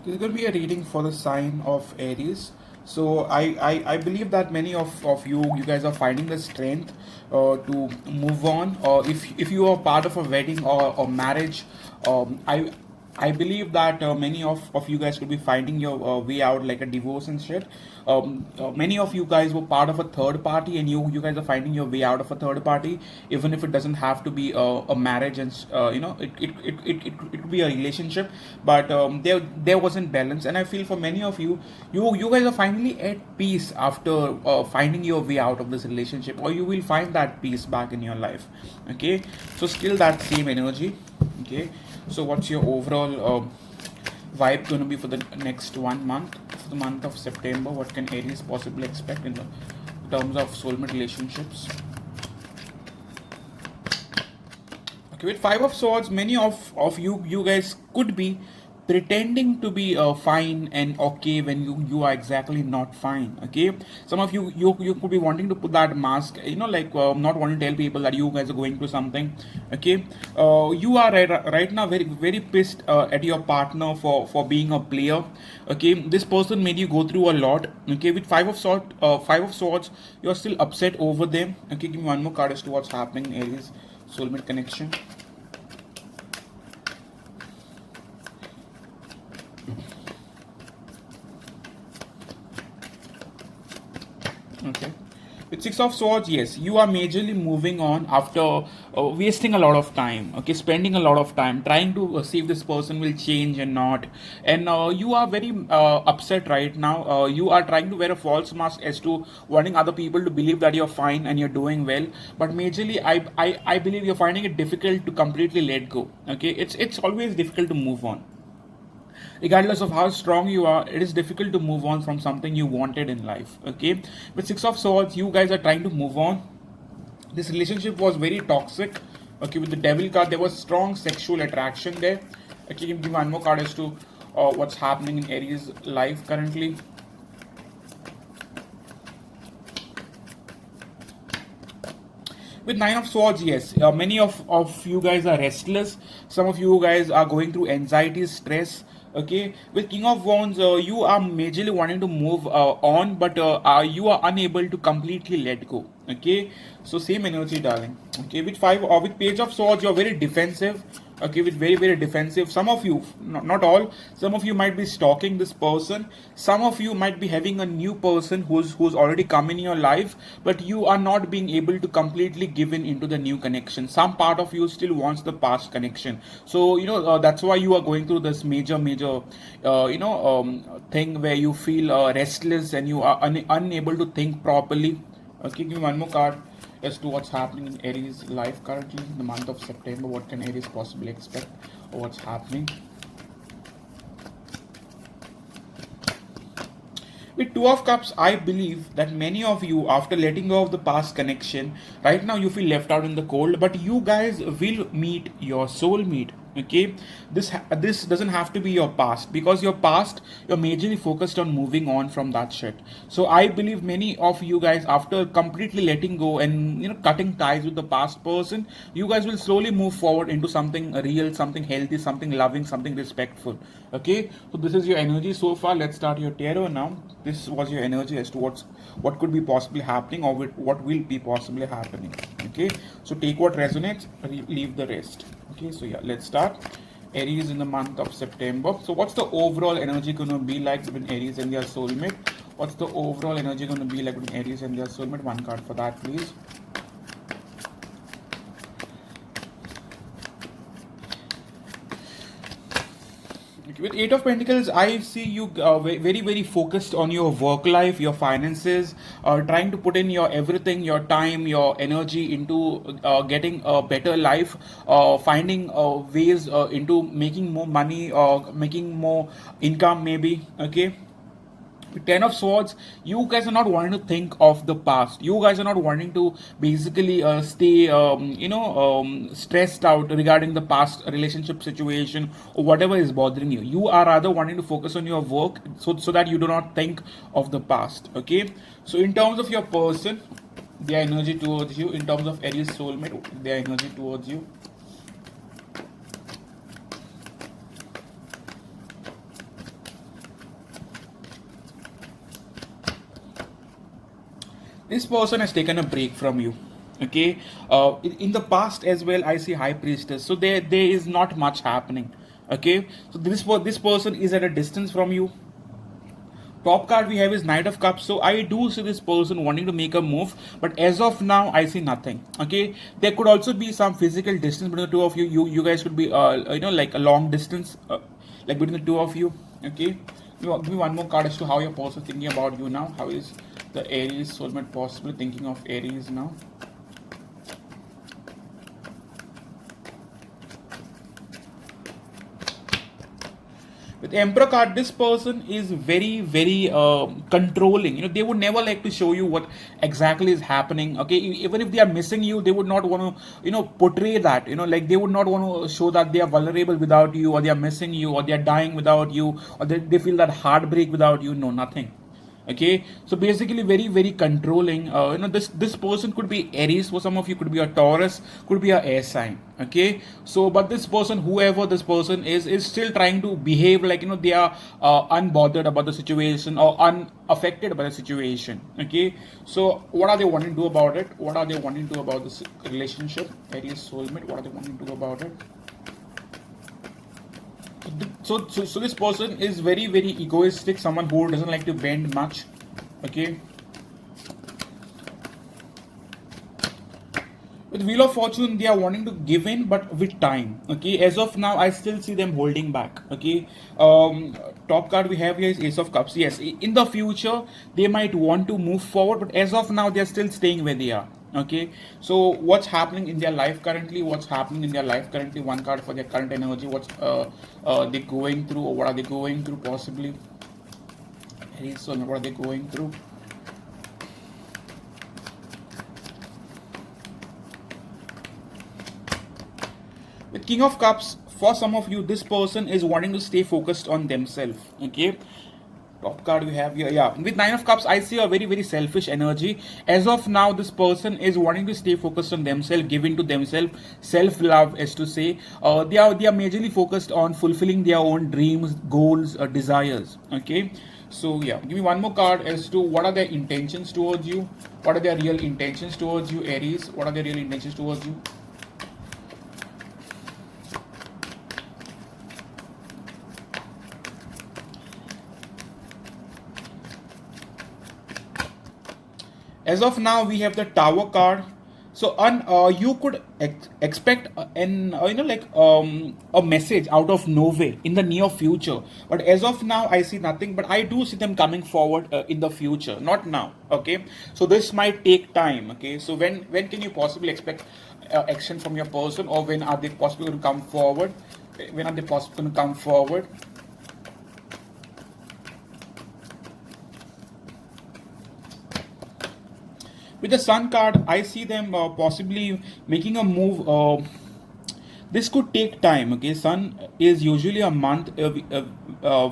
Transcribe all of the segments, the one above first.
This is going to be a reading for the sign of Aries. So I believe that many of you guys are finding the strength to move on. Or if you are part of a wedding or marriage, I believe that many of you guys could be finding your way out like a divorce and shit. Many of you guys were part of a third party, and you guys are finding your way out of a third party, even if it doesn't have to be a marriage, and it could be a relationship, but there wasn't balance. And I feel for many of you, you guys are finally at peace after finding your way out of this relationship, or you will find that peace back in your life. Okay, so still that same energy. Okay, so what's your overall vibe going to be for the next 1 month, for the month of September? What can Aries possibly expect in the terms of soulmate relationships? Okay, with Five of Swords, many of you guys could be pretending to be fine and okay when you are exactly not fine. Okay, some of you could be wanting to put that mask, like not wanting to tell people that you guys are going through something. Okay, you are right now very very pissed at your partner for being a player. Okay, this person made you go through a lot. Okay, with Five of Swords, you're still upset over them. Okay, give me one more card as to what's happening in Aries soulmate connection. Okay, with Six of Swords, yes, you are majorly moving on after wasting a lot of time. Okay, spending a lot of time trying to see if this person will change and not. And you are very upset right now. You are trying to wear a false mask as to wanting other people to believe that you're fine and you're doing well, but majorly I believe you're finding it difficult to completely let go. Okay, it's always difficult to move on. Regardless of how strong you are, it is difficult to move on from something you wanted in life. Okay, with Six of Swords, you guys are trying to move on. This relationship was very toxic. Okay, with the Devil card, there was strong sexual attraction there. Okay, give me one more card as to what's happening in Aries life currently. With Nine of Swords, yes, many of you guys are restless. Some of you guys are going through anxiety, stress. Okay, with King of Wands, you are majorly wanting to move on, but you are unable to completely let go. Okay, so same energy, darling. Okay, with five or with Page of Swords, you're very defensive. Okay, with very very defensive. Some of you, not all, some of you might be stalking this person. Some of you might be having a new person who's already come in your life, but you are not being able to completely give in into the new connection. Some part of you still wants the past connection. So that's why you are going through this major thing where you feel restless and you are unable to think properly. Okay, give me one more card as to what's happening in Aries life currently in the month of September. What can Aries possibly expect, or what's happening? With Two of Cups, I believe that many of you, after letting go of the past connection, right now you feel left out in the cold, but you guys will meet your soulmate. Okay, this doesn't have to be your past, because your past, you're majorly focused on moving on from that shit. So I believe many of you guys, after completely letting go and cutting ties with the past person, you guys will slowly move forward into something real, something healthy, something loving, something respectful. Okay, so this is your energy so far. Let's start your tarot now. This was your energy as to what could be possibly happening, or what will be possibly happening. Okay, so take what resonates, leave the rest. Okay, so yeah, let's start. Aries in the month of September. So what's the overall energy going to be like between Aries and their soulmate? What's the overall energy going to be like between Aries and their soulmate? One card for that, please. With Eight of Pentacles, I see you very very focused on your work life, your finances, trying to put in your everything, your time, your energy into getting a better life, finding ways into making more money or making more income maybe. Okay, Ten of Swords, you guys are not wanting to think of the past. You guys are not wanting to basically stay, stressed out regarding the past relationship situation or whatever is bothering you. You are rather wanting to focus on your work, so that you do not think of the past. Okay, so in terms of your person, their energy towards you, in terms of Aries soulmate, their energy towards you. this person has taken a break from you. Okay, in the past as well, I see high priestess, so there is not much happening. Okay, so this person is at a distance from you. Top card we have is Knight of Cups. So I do see this person wanting to make a move, but as of now, I see nothing. Okay, there could also be some physical distance between the two of you. You guys could be like a long distance, like between the two of you. Okay, give me one more card as to how your person is thinking about you now. How is the Aries soulmate possibly thinking of Aries now? With Emperor card, this person is very controlling. They would never like to show you what exactly is happening. Okay, even if they are missing you, they would not want to portray that. Like they would not want to show that they are vulnerable without you, or they are missing you, or they are dying without you, or they feel that heartbreak without you. No, nothing. Okay, so basically very controlling. This person could be Aries for some of you, could be a Taurus, could be a air sign. Okay, so but this person, whoever this person is still trying to behave like they are unbothered about the situation or unaffected by the situation. Okay, so what are they wanting to do about it? What are they wanting to do about this relationship? Aries soulmate, what are they wanting to do about it? So this person is very egoistic, someone who doesn't like to bend much. Okay, with Wheel of Fortune, they are wanting to give in, but with time. Okay, as of now, I still see them holding back. Okay, top card we have here is Ace of Cups. Yes, in the future they might want to move forward, but as of now they are still staying where they are. Okay, so what's happening in their life currently? One card for their current energy. What's they going through, or what are they going through possibly? So what are they going through? With King of Cups, for some of you, this person is wanting to stay focused on themselves. Okay, top card we have here. Yeah, with Nine of Cups, I see a very selfish energy. As of now, this person is wanting to stay focused on themselves, giving to themselves, self-love, as to say. They are majorly focused on fulfilling their own dreams, goals, desires. Okay, so yeah, give me one more card as to what are their intentions towards you. What are their real intentions towards you, Aries? What are their real intentions towards you? As of now, we have the Tower card. So you could expect a message out of nowhere in the near future. But as of now, I see nothing. But I do see them coming forward in the future, not now. Okay, so this might take time. Okay, so when can you possibly expect action from your person, or when are they possibly going to come forward? When are they possibly going to come forward? With the Sun card, I see them possibly making a move. This could take time. Okay, Sun is usually a month.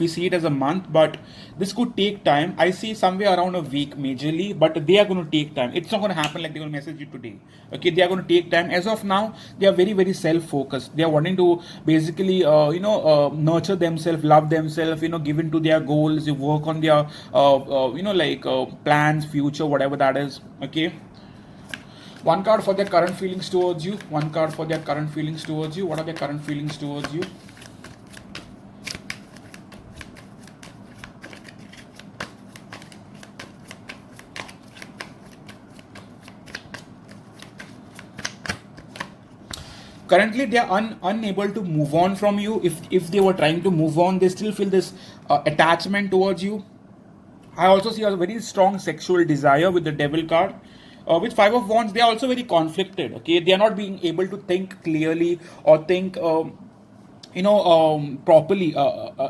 We see it as a month, but this could take time. I see somewhere around a week majorly, but they are going to take time. It's not going to happen like they're going to message you today. Okay, they are going to take time. As of now, they are very self-focused. They are wanting to basically nurture themselves, love themselves, give into their goals, work on their plans, future, whatever that is. Okay, one card for their current feelings towards you. One card for their current feelings towards you. What are their current feelings towards you? Currently, they are unable to move on from you. If they were trying to move on, they still feel this attachment towards you. I also see a very strong sexual desire with the Devil card. With Five of Wands, they are also very conflicted. Okay, they are not being able to think clearly or think properly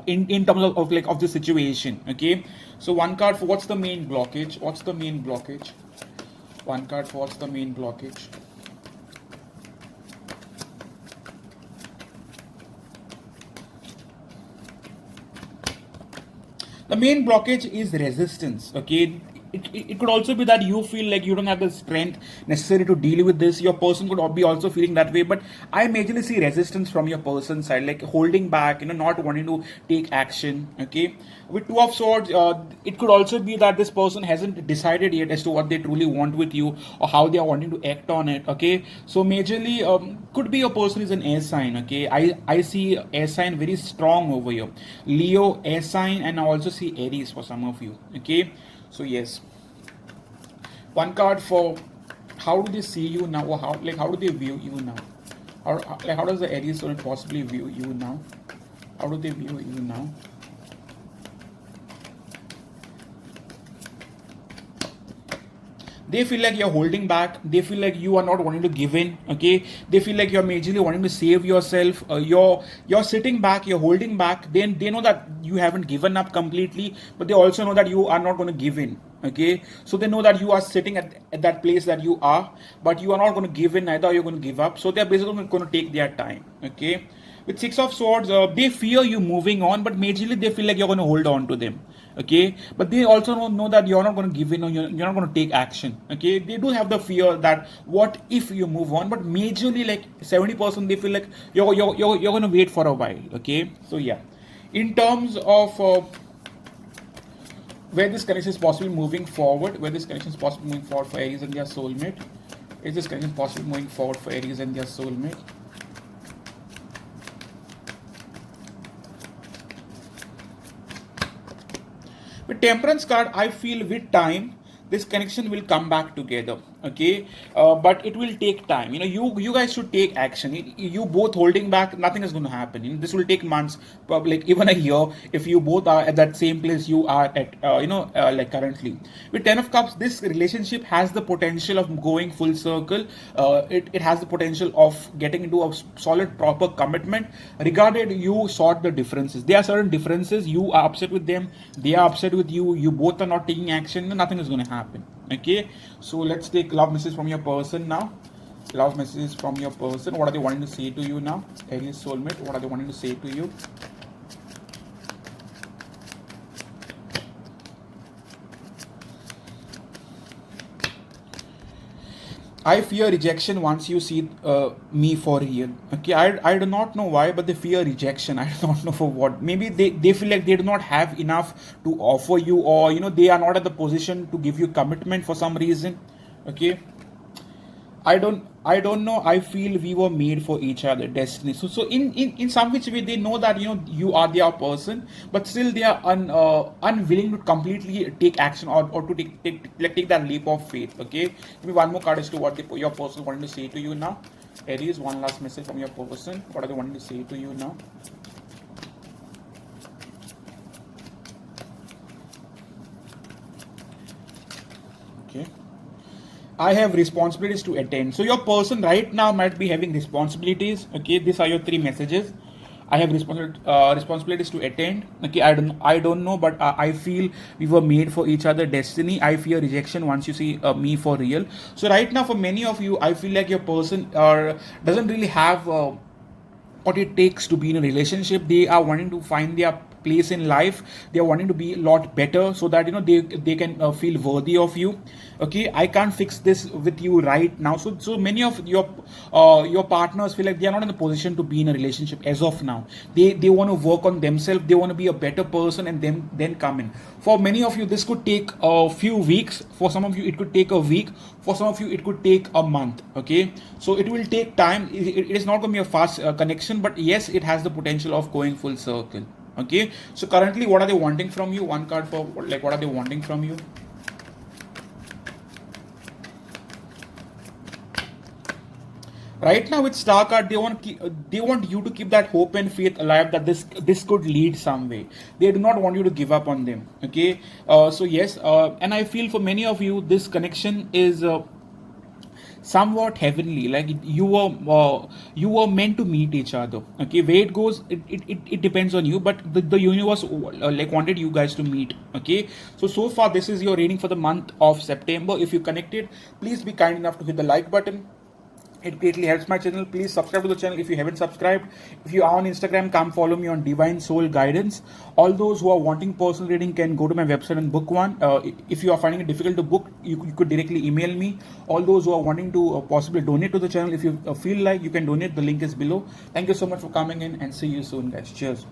in terms of the situation. Okay, so one card for what's the main blockage? What's the main blockage? One card for what's the main blockage? The main blockage is resistance. Okay, it could also be that you feel like you don't have the strength necessary to deal with this. Your person could be also feeling that way, but I majorly see resistance from your person's side, like holding back, not wanting to take action. Okay, with two of swords, it could also be that this person hasn't decided yet as to what they truly want with you or how they are wanting to act on it. Okay, so majorly could be your person is an air sign. Okay, I see air sign very strong over here. Leo, air sign, and I also see Aries for some of you. Okay, so yes, one card for how do they see you now, or how do they view you now? How does the Aries possibly view you now? How do they view you now? They feel like you're holding back. They feel like you are not wanting to give in. Okay, they feel like you're majorly wanting to save yourself. You're sitting back, you're holding back. Then they know that you haven't given up completely, but they also know that you are not going to give in. Okay, so they know that you are sitting at that place that you are, but you are not going to give in, neither are you going to give up. So they're basically going to take their time. Okay, with Six of Swords, they fear you moving on, but majorly they feel like you're going to hold on to them. Okay, but they also know that you're not going to give in, or you're not going to take action. Okay, they do have the fear that what if you move on, but majorly like 70% they feel like you're going to wait for a while. Okay, so yeah, in terms of where this connection is possibly moving forward, for Aries and their soulmate. Is this connection possibly moving forward for Aries and their soulmate? With Temperance card, I feel with time this connection will come back together. Okay, but it will take time. You guys should take action. You both holding back, nothing is going to happen. This will take months, probably like even a year, if you both are at that same place you are at. Like currently with Ten of Cups, this relationship has the potential of going full circle. It has the potential of getting into a solid proper commitment. Regarded you sort the differences, there are certain differences. You are upset with them, they are upset with you. You both are not taking action. Nothing is going to happen. Okay, so let's take love messages from your person now. Love messages from your person. What are they wanting to say to you now? Aries soulmate, what are they wanting to say to you? I fear rejection once you see me for real. Okay, I do not know why, but they fear rejection. I do not know for what. Maybe they feel like they do not have enough to offer you, or they are not at the position to give you commitment for some reason. Okay, I don't know. I feel we were made for each other, destiny. So in some which way they know that you are their person, but still they are unwilling to completely take action, or to take that leap of faith. Okay, give me one more card as to what your person wanting to say to you now. Aries, one last message from your person. What are they wanting to say to you now? Okay. I have responsibilities to attend. So your person right now might be having responsibilities. Okay, these are your three messages. I have responsibilities to attend. Okay, I don't know, but I feel we were made for each other. Destiny. I fear rejection once you see me for real. So right now, for many of you, I feel like your person doesn't really have what it takes to be in a relationship. They are wanting to find their place in life. They are wanting to be a lot better, so that they can feel worthy of you. Okay, I can't fix this with you right now. So many of your partners feel like they are not in the position to be in a relationship as of now. They want to work on themselves. They want to be a better person, and then come in. For many of you, this could take a few weeks. For some of you, it could take a week. For some of you, it could take a month. Okay, so it will take time. It is not going to be a fast connection, but yes, it has the potential of going full circle. Okay, so currently, what are they wanting from you? One card for like what are they wanting from you? Right now with Star card, they want you to keep that hope and faith alive that this could lead some way. They do not want you to give up on them. Okay, so yes, and I feel for many of you this connection is somewhat heavenly. Like you were meant to meet each other. Okay, where it goes, it depends on you, but the universe like wanted you guys to meet. Okay, so far this is your reading for the month of September. If you connected, please be kind enough to hit the like button. It greatly helps my channel. Please subscribe to the channel if you haven't subscribed. If you are on Instagram, come follow me on Divine Soul Guidance. All those who are wanting personal reading can go to my website and book one. If you are finding it difficult to book, you could directly email me. All those who are wanting to possibly donate to the channel, if you feel like, you can donate. The link is below. Thank you so much for coming in, and see you soon, guys. Cheers.